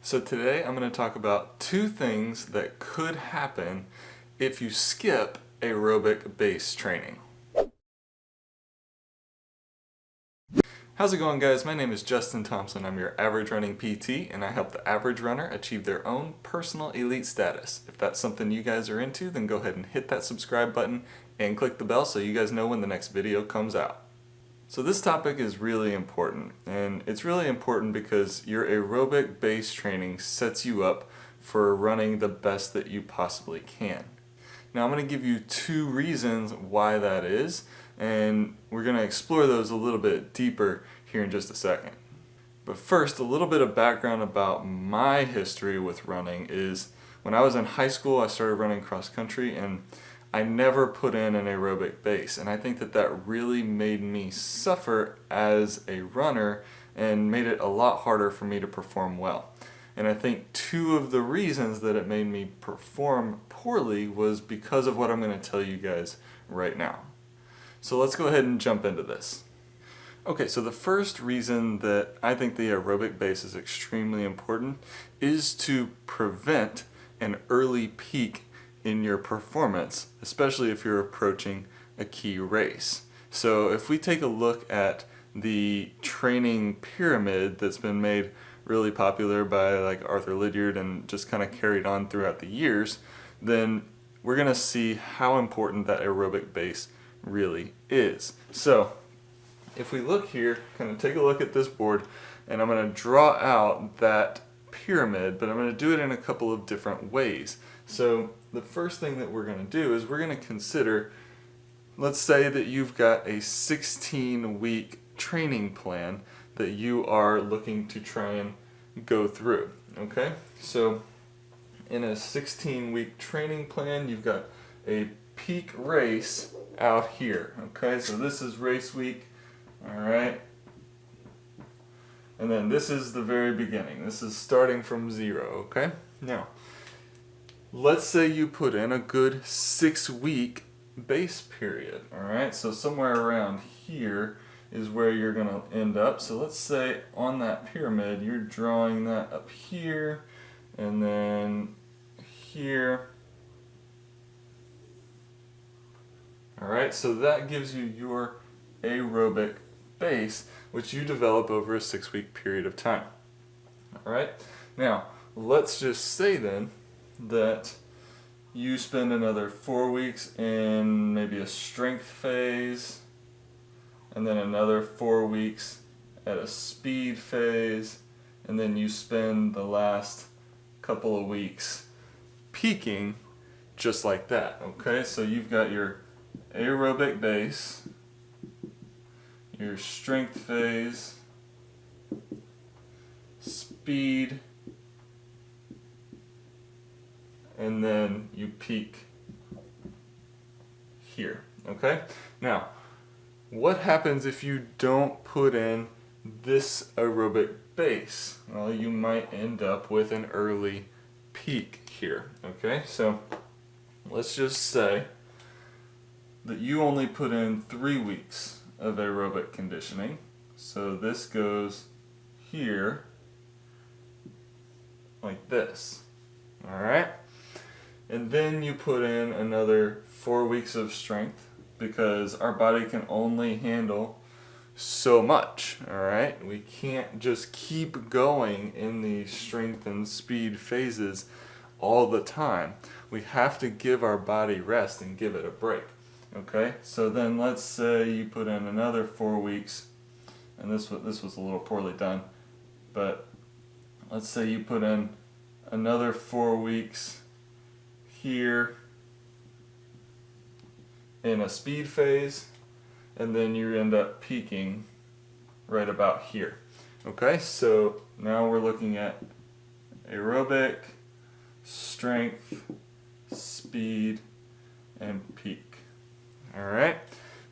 So today I'm going to talk about two things that could happen if you skip aerobic base training. How's it going, guys? My name is Justin Thompson. I'm your average running PT, and I help the average runner achieve their own personal elite status. If that's something you guys are into, then go ahead and hit that subscribe button and click the bell so you guys know when the next video comes out. So this topic is really important, and it's really important because your aerobic base training sets you up for running the best that you possibly can. Now I'm going to give you two reasons why that is, and we're going to explore those a little bit deeper here in just a second. But first, a little bit of background about my history with running is when I was in high school I started running cross country, and I never put in an aerobic base, and I think that really made me suffer as a runner and made it a lot harder for me to perform well. And I think two of the reasons that it made me perform poorly was because of what I'm going to tell you guys right now. So let's go ahead and jump into this. Okay, so the first reason that I think the aerobic base is extremely important is to prevent an early peak in your performance, especially if you're approaching a key race. So if we take a look at the training pyramid that's been made really popular by like Arthur Lydiard and just kind of carried on throughout the years, then we're going to see how important that aerobic base really is. So if we look here, kind of take a look at this board, and I'm going to draw out that pyramid, but I'm going to do it in a couple of different ways. So the first thing that we're going to do is we're going to consider, let's say that you've got a 16-week training plan that you are looking to try and go through. Okay, so in a 16-week training plan, you've got a peak race out here. Okay, so this is race week, all right, and then this is the very beginning. This is starting from 0. Okay, now let's say you put in a good 6-week base period, all right? So somewhere around here is where you're going to end up. So let's say on that pyramid, you're drawing that up here and then here. All right, so that gives you your aerobic base, which you develop over a 6-week period of time. All right, now let's just say then that you spend another 4 weeks in maybe a strength phase, and then another 4 weeks at a speed phase, and then you spend the last couple of weeks peaking just like that. Okay, so you've got your aerobic base, your strength phase, speed, and then you peak here. Okay? Now, what happens if you don't put in this aerobic base? Well, you might end up with an early peak here. Okay? So, let's just say that you only put in 3 weeks of aerobic conditioning. So this goes here like this. All right? And then you put in another 4 weeks of strength, because our body can only handle so much, all right? We can't just keep going in these strength and speed phases all the time. We have to give our body rest and give it a break, okay? So then let's say you put in another 4 weeks, and this was a little poorly done, but let's say you put in another 4 weeks here in a speed phase, and then you end up peaking right about here. Okay, so now we're looking at aerobic, strength, speed, and peak. Alright,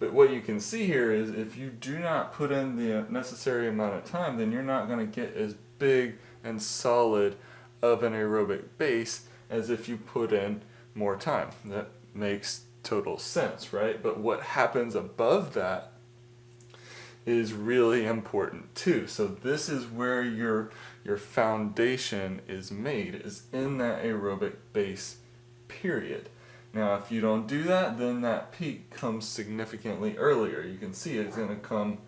but what you can see here is if you do not put in the necessary amount of time, then you're not going to get as big and solid of an aerobic base as if you put in more time. That makes total sense, right? But what happens above that is really important too. So this is where your foundation is made, is in that aerobic base period. Now if you don't do that, then that peak comes significantly earlier. You can see it's going to come,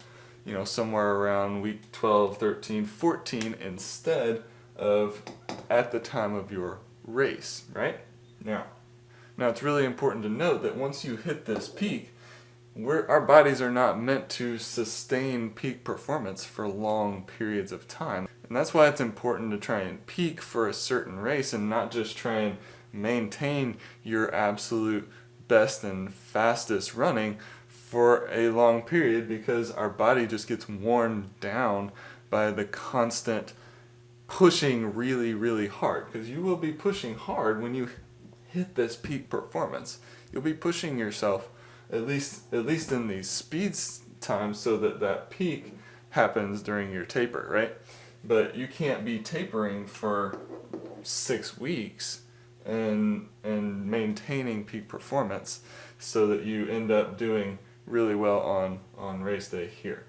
somewhere around week 12, 13, 14 instead of at the time of your race, right? Now it's really important to note that once you hit this peak, our bodies are not meant to sustain peak performance for long periods of time. And that's why it's important to try and peak for a certain race and not just try and maintain your absolute best and fastest running for a long period, because our body just gets worn down by the constant pushing really, really hard. Because you will be pushing hard when you hit this peak performance. You'll be pushing yourself at least in these speed times, so that peak happens during your taper, right? But you can't be tapering for 6 weeks and maintaining peak performance so that you end up doing really well on race day here.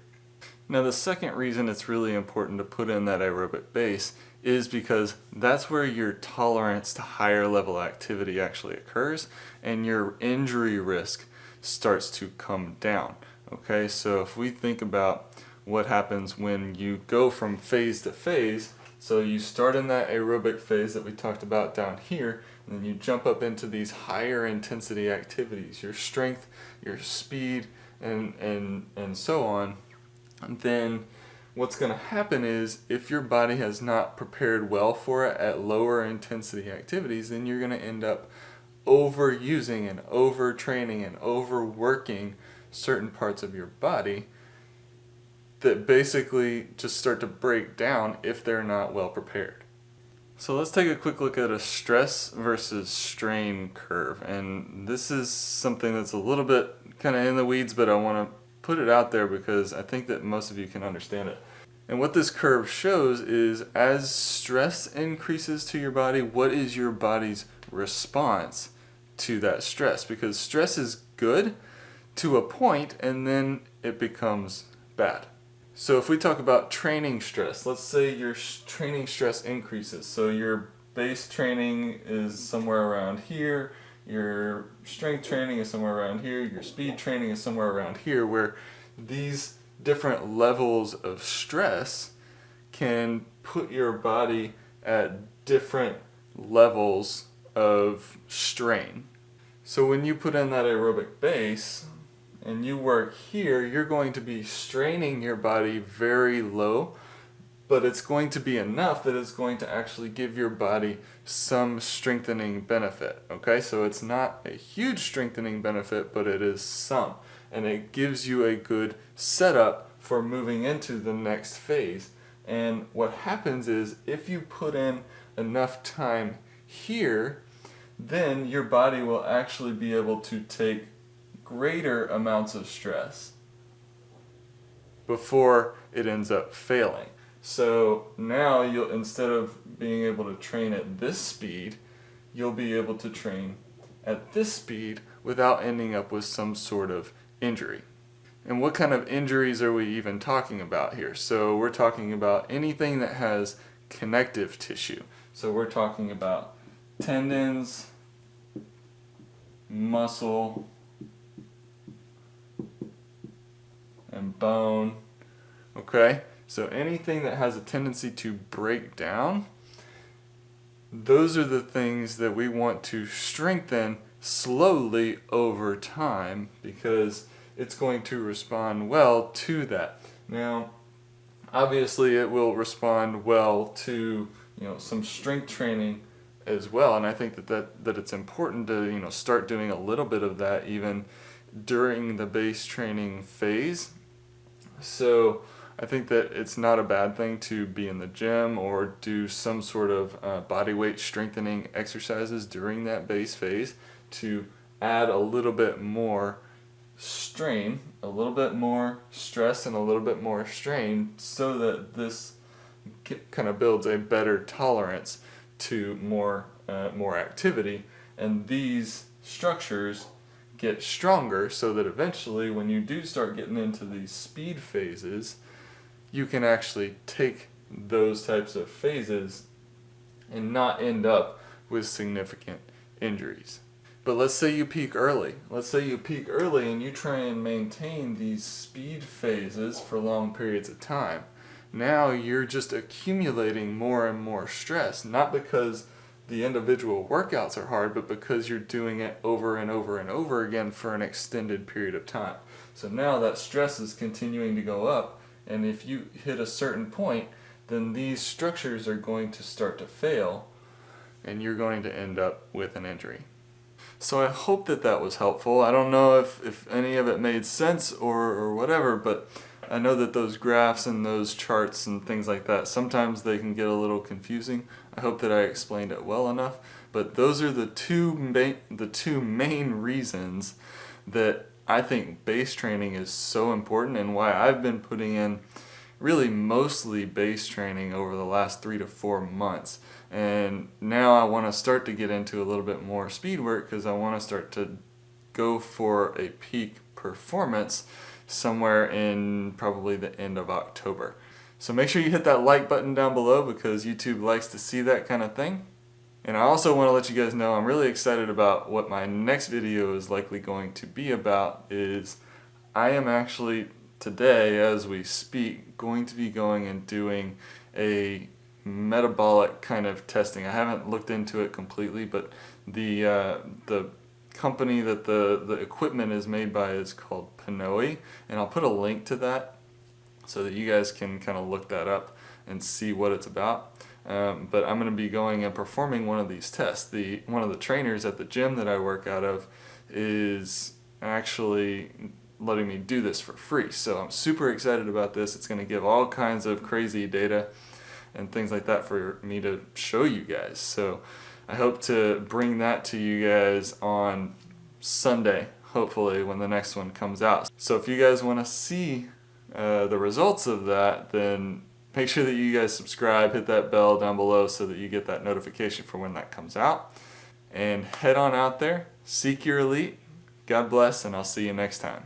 Now the second reason it's really important to put in that aerobic base is because that's where your tolerance to higher level activity actually occurs, and your injury risk starts to come down. Okay, so if we think about what happens when you go from phase to phase, so you start in that aerobic phase that we talked about down here, and then you jump up into these higher intensity activities, your strength, your speed, and so on. And then what's going to happen is, if your body has not prepared well for it at lower intensity activities, then you're going to end up overusing and overtraining and overworking certain parts of your body that basically just start to break down if they're not well prepared. So let's take a quick look at a stress versus strain curve. And this is something that's a little bit kind of in the weeds, but I want to put it out there because I think that most of you can understand it. And what this curve shows is, as stress increases to your body, what is your body's response to that stress? Because stress is good to a point, and then it becomes bad. So if we talk about training stress, let's say your training stress increases. So your base training is somewhere around here, your strength training is somewhere around here, your speed training is somewhere around here, where these different levels of stress can put your body at different levels of strain. So when you put in that aerobic base and you work here, you're going to be straining your body very low, but it's going to be enough that it's going to actually give your body some strengthening benefit. Okay, so it's not a huge strengthening benefit, but it is some. And it gives you a good setup for moving into the next phase. And what happens is, if you put in enough time here, then your body will actually be able to take greater amounts of stress before it ends up failing. So now you'll, instead of being able to train at this speed, you'll be able to train at this speed without ending up with some sort of injury. And what kind of injuries are we even talking about here? So we're talking about anything that has connective tissue. So we're talking about tendons, muscle, and bone. Okay? So anything that has a tendency to break down, those are the things that we want to strengthen slowly over time, because it's going to respond well to that. Now, obviously it will respond well to, some strength training as well, and I think that it's important to, start doing a little bit of that even during the base training phase. So I think that it's not a bad thing to be in the gym or do some sort of body weight strengthening exercises during that base phase to add a little bit more strain, a little bit more stress, and a little bit more strain, so that this kind of builds a better tolerance to more activity, and these structures get stronger, so that eventually when you do start getting into these speed phases, you can actually take those types of phases and not end up with significant injuries. But let's say you peak early. Let's say you peak early and you try and maintain these speed phases for long periods of time. Now you're just accumulating more and more stress, not because the individual workouts are hard, but because you're doing it over and over and over again for an extended period of time. So now that stress is continuing to go up, and if you hit a certain point, then these structures are going to start to fail, and you're going to end up with an injury. So I hope that that was helpful. I don't know if any of it made sense or whatever, but I know that those graphs and those charts and things like that, sometimes they can get a little confusing. I hope that I explained it well enough, but those are the two main reasons that I think base training is so important, and why I've been putting in really mostly base training over the last 3 to 4 months. And now I want to start to get into a little bit more speed work, because I want to start to go for a peak performance somewhere in probably the end of October. So make sure you hit that like button down below, because YouTube likes to see that kind of thing. And I also want to let you guys know I'm really excited about what my next video is likely going to be about. Is I am actually today, as we speak, going to be going and doing a metabolic kind of testing. I haven't looked into it completely, but the company that the equipment is made by is called Pinoy, and I'll put a link to that so that you guys can kind of look that up and see what it's about. But I'm going to be going and performing one of these tests. One of the trainers at the gym that I work out of is actually letting me do this for free. So I'm super excited about this. It's going to give all kinds of crazy data and things like that for me to show you guys. So I hope to bring that to you guys on Sunday, hopefully, when the next one comes out. So if you guys want to see the results of that, then make sure that you guys subscribe, hit that bell down below so that you get that notification for when that comes out. And head on out there, seek your elite. God bless, and I'll see you next time.